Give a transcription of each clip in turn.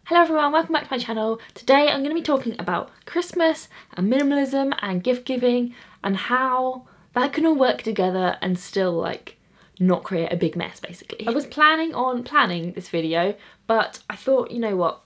Hello everyone, welcome back to my channel. Today I'm going to be talking about Christmas and minimalism and gift giving and how that can all work together and still like not create a big mess basically. I was planning on planning this video, but I thought, you know what,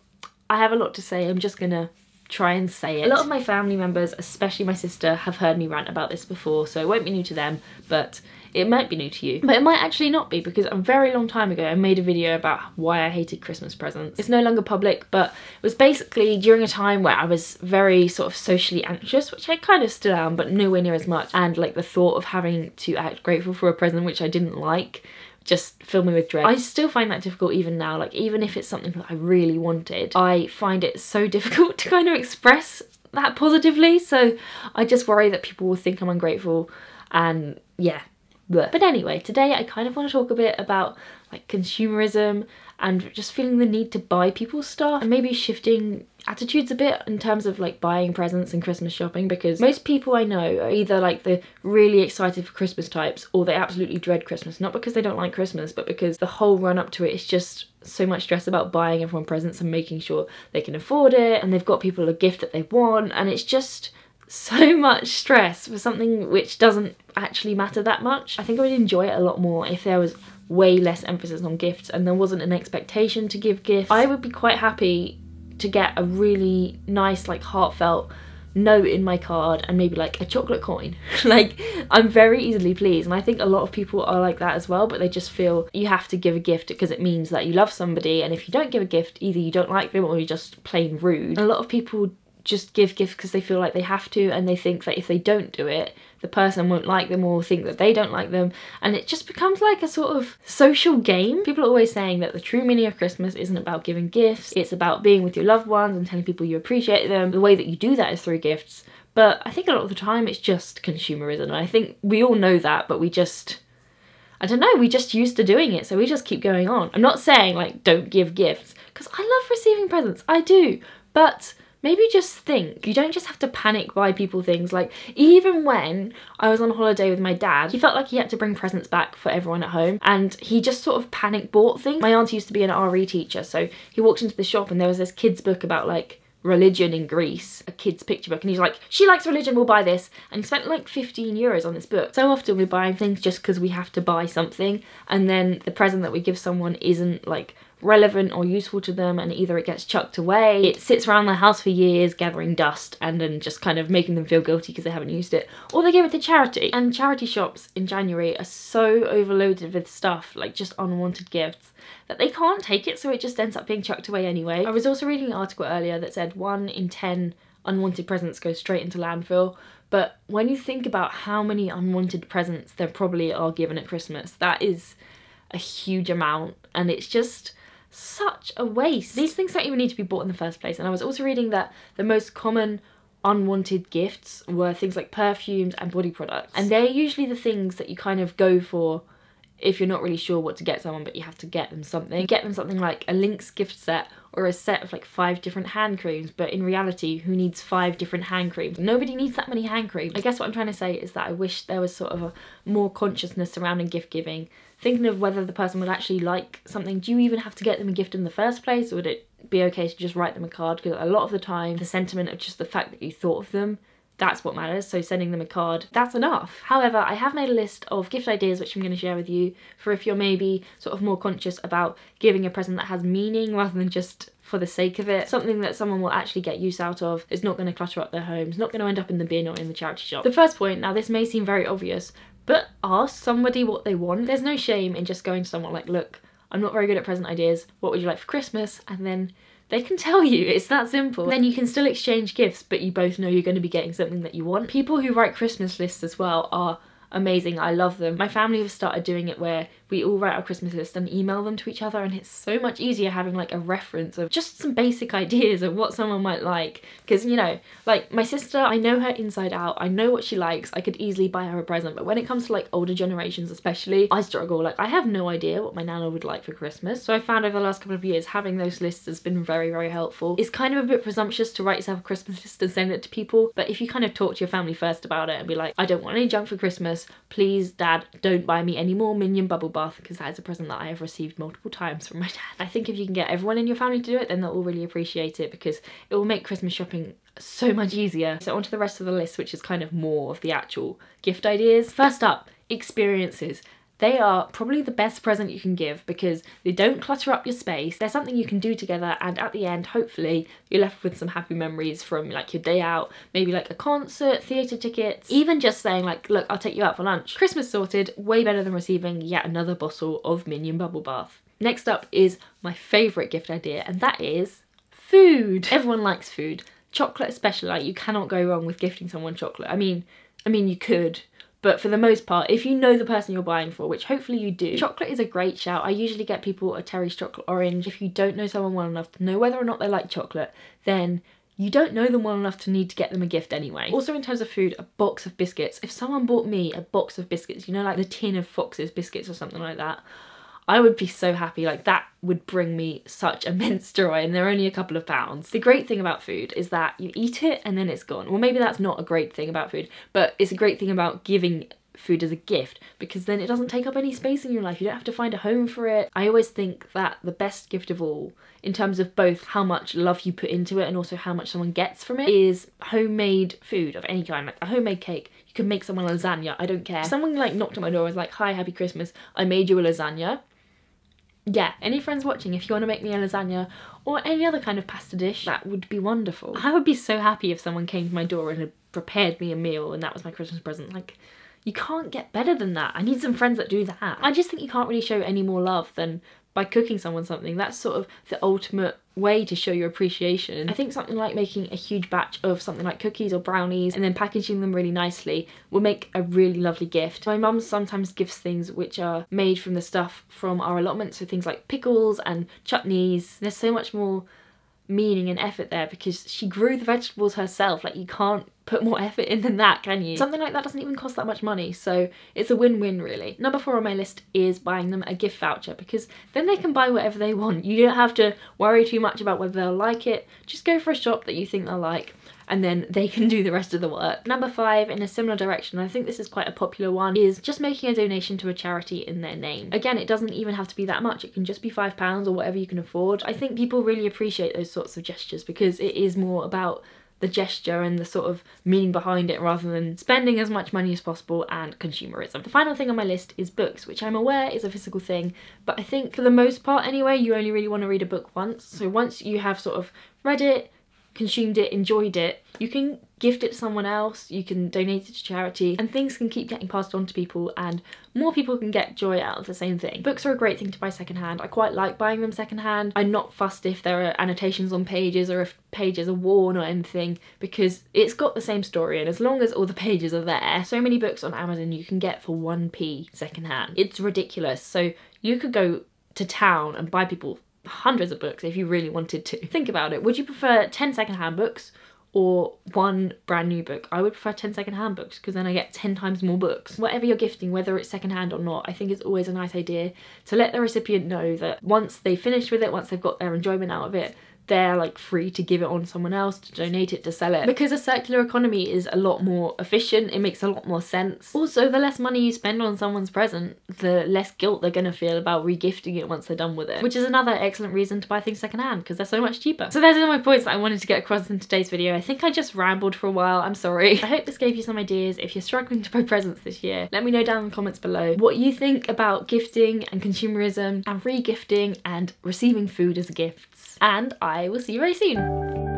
I have a lot to say, I'm just gonna try and say it. A lot of my family members, especially my sister, have heard me rant about this before, so it won't be new to them, but it might be new to you. But it might actually not be, because a very long time ago I made a video about why I hated Christmas presents. It's no longer public, but it was basically during a time where I was very sort of socially anxious, which I kind of still am, but nowhere near as much. And like the thought of having to act grateful for a present which I didn't like just filled me with dread. I still find that difficult even now, like even if it's something that I really wanted, I find it so difficult to kind of express that positively, so I just worry that people will think I'm ungrateful and yeah. But anyway, today I kind of want to talk a bit about like consumerism and just feeling the need to buy people stuff and maybe shifting attitudes a bit in terms of like buying presents and Christmas shopping, because most people I know are either like the really excited for Christmas types or they absolutely dread Christmas, not because they don't like Christmas but because the whole run up to it is just so much stress about buying everyone presents and making sure they can afford it, and they've got people a gift that they want, and it's just so much stress for something which doesn't actually matter that much. I think I would enjoy it a lot more if there was way less emphasis on gifts and there wasn't an expectation to give gifts. I would be quite happy to get a really nice like heartfelt note in my card and maybe like a chocolate coin. Like I'm very easily pleased, and I think a lot of people are like that as well, but they just feel you have to give a gift because it means that you love somebody, and if you don't give a gift either you don't like them or you're just plain rude. And a lot of people just give gifts because they feel like they have to, and they think that if they don't do it the person won't like them or think that they don't like them, and it just becomes like a sort of social game. People are always saying that the true meaning of Christmas isn't about giving gifts, it's about being with your loved ones and telling people you appreciate them. The way that you do that is through gifts, but I think a lot of the time it's just consumerism, and I think we all know that, but we just, I don't know, we just used to doing it, so we just keep going on. I'm not saying like don't give gifts, because I love receiving presents, I do, but maybe just think, you don't just have to panic buy people things. Like even when I was on holiday with my dad, he felt like he had to bring presents back for everyone at home, and he just sort of panic bought things. My auntie used to be an RE teacher, so he walked into the shop and there was this kid's book about like religion in Greece, a kid's picture book, and he's like, she likes religion, we'll buy this, and he spent like 15 euros on this book. So often we're buying things just because we have to buy something, and then the present that we give someone isn't like relevant or useful to them, and either it gets chucked away, it sits around the house for years gathering dust and then just kind of making them feel guilty because they haven't used it, or they give it to charity. And charity shops in January are so overloaded with stuff, like just unwanted gifts, that they can't take it, so it just ends up being chucked away anyway. I was also reading an article earlier that said 1 in 10 unwanted presents go straight into landfill, but when you think about how many unwanted presents there probably are given at Christmas, that is a huge amount, and it's just such a waste. These things don't even need to be bought in the first place. And I was also reading that the most common unwanted gifts were things like perfumes and body products, and they're usually the things that you kind of go for if you're not really sure what to get someone, but you have to get them something. You get them something like a Lynx gift set or a set of like 5 different hand creams, but in reality, who needs 5 different hand creams? Nobody needs that many hand creams. I guess what I'm trying to say is that I wish there was sort of a more consciousness surrounding gift giving, thinking of whether the person would actually like something. Do you even have to get them a gift in the first place, or would it be okay to just write them a card? Because a lot of the time, the sentiment of just the fact that you thought of them, that's what matters, so sending them a card, that's enough. However, I have made a list of gift ideas which I'm going to share with you for if you're maybe sort of more conscious about giving a present that has meaning rather than just for the sake of it. Something that someone will actually get use out of, is not going to clutter up their homes, not going to end up in the bin or in the charity shop. The first point, now this may seem very obvious, but ask somebody what they want. There's no shame in just going to someone like, look, I'm not very good at present ideas, what would you like for Christmas? And then they can tell you, it's that simple. Then you can still exchange gifts, but you both know you're going to be getting something that you want. People who write Christmas lists as well are amazing, I love them. My family have started doing it where we all write our Christmas list and email them to each other, and it's so much easier having like a reference of just some basic ideas of what someone might like. Because, you know, like my sister, I know her inside out, I know what she likes, I could easily buy her a present, but when it comes to like older generations especially, I struggle. Like I have no idea what my nana would like for Christmas, so I found over the last couple of years having those lists has been very, very helpful. It's kind of a bit presumptuous to write yourself a Christmas list and send it to people, but if you kind of talk to your family first about it and be like, I don't want any junk for Christmas, Christmas, please Dad, don't buy me any more Minion bubble bath, because that is a present that I have received multiple times from my dad. I think if you can get everyone in your family to do it, then they'll all really appreciate it, because it will make Christmas shopping so much easier. So on to the rest of the list, which is kind of more of the actual gift ideas. First up, experiences. They are probably the best present you can give because they don't clutter up your space. They're something you can do together, and at the end, hopefully, you're left with some happy memories from like your day out, maybe like a concert, theatre tickets, even just saying like, look, I'll take you out for lunch. Christmas sorted, way better than receiving yet another bottle of Minion bubble bath. Next up is my favourite gift idea, and that is food. Everyone likes food. Chocolate especially, like you cannot go wrong with gifting someone chocolate. I mean you could, but for the most part, if you know the person you're buying for, which hopefully you do, chocolate is a great shout. I usually get people a Terry's chocolate orange. If you don't know someone well enough to know whether or not they like chocolate, then you don't know them well enough to need to get them a gift anyway. Also in terms of food, a box of biscuits. If someone bought me a box of biscuits, you know, like the tin of Fox's biscuits or something like that, I would be so happy. Like that would bring me such immense joy, and they're only a couple of pounds. The great thing about food is that you eat it and then it's gone. Well, maybe that's not a great thing about food, but it's a great thing about giving food as a gift, because then it doesn't take up any space in your life. You don't have to find a home for it. I always think that the best gift of all, in terms of both how much love you put into it and also how much someone gets from it, is homemade food of any kind. Like a homemade cake. You can make someone a lasagna, I don't care. If someone like knocked on my door and was like, hi, happy Christmas, I made you a lasagna. Yeah, any friends watching, if you want to make me a lasagna or any other kind of pasta dish, that would be wonderful. I would be so happy if someone came to my door and had prepared me a meal and that was my Christmas present. Like, you can't get better than that. I need some friends that do that. I just think you can't really show any more love than by cooking someone something. That's sort of the ultimate way to show your appreciation. I think something like making a huge batch of something like cookies or brownies and then packaging them really nicely will make a really lovely gift. My mum sometimes gives things which are made from the stuff from our allotment, so things like pickles and chutneys. There's so much more meaning and effort there because she grew the vegetables herself. Like, you can't put more effort in than that, can you? Something like that doesn't even cost that much money, so it's a win-win really. Number 4 on my list is buying them a gift voucher, because then they can buy whatever they want. You don't have to worry too much about whether they'll like it. Just go for a shop that you think they'll like, and then they can do the rest of the work. Number 5, in a similar direction, I think this is quite a popular one, is just making a donation to a charity in their name. Again, it doesn't even have to be that much. It can just be £5 or whatever you can afford. I think people really appreciate those sorts of gestures because it is more about the gesture and the sort of meaning behind it rather than spending as much money as possible and consumerism. The final thing on my list is books, which I'm aware is a physical thing, but I think for the most part anyway, you only really want to read a book once. So once you have sort of read it, consumed it, enjoyed it, you can gift it to someone else, you can donate it to charity, and things can keep getting passed on to people and more people can get joy out of the same thing. Books are a great thing to buy secondhand. I quite like buying them secondhand. I'm not fussed if there are annotations on pages or if pages are worn or anything, because it's got the same story, and as long as all the pages are there, so many books on Amazon you can get for 1p secondhand. It's ridiculous. So you could go to town and buy people hundreds of books if you really wanted to. Think about it. Would you prefer 10 secondhand books or 1 brand new book? I would prefer 10 secondhand books because then I get 10 times more books. Whatever you're gifting, whether it's secondhand or not, I think it's always a nice idea to let the recipient know that once they finish with it, once they've got their enjoyment out of it, they're like free to give it on to someone else, to donate it, to sell it. Because a circular economy is a lot more efficient, it makes a lot more sense. Also, the less money you spend on someone's present, the less guilt they're gonna feel about regifting it once they're done with it. Which is another excellent reason to buy things secondhand, because they're so much cheaper. So those are my points that I wanted to get across in today's video. I think I just rambled for a while, I'm sorry. I hope this gave you some ideas. If you're struggling to buy presents this year, let me know down in the comments below what you think about gifting and consumerism and re-gifting and receiving food as gifts. And I will see you very soon.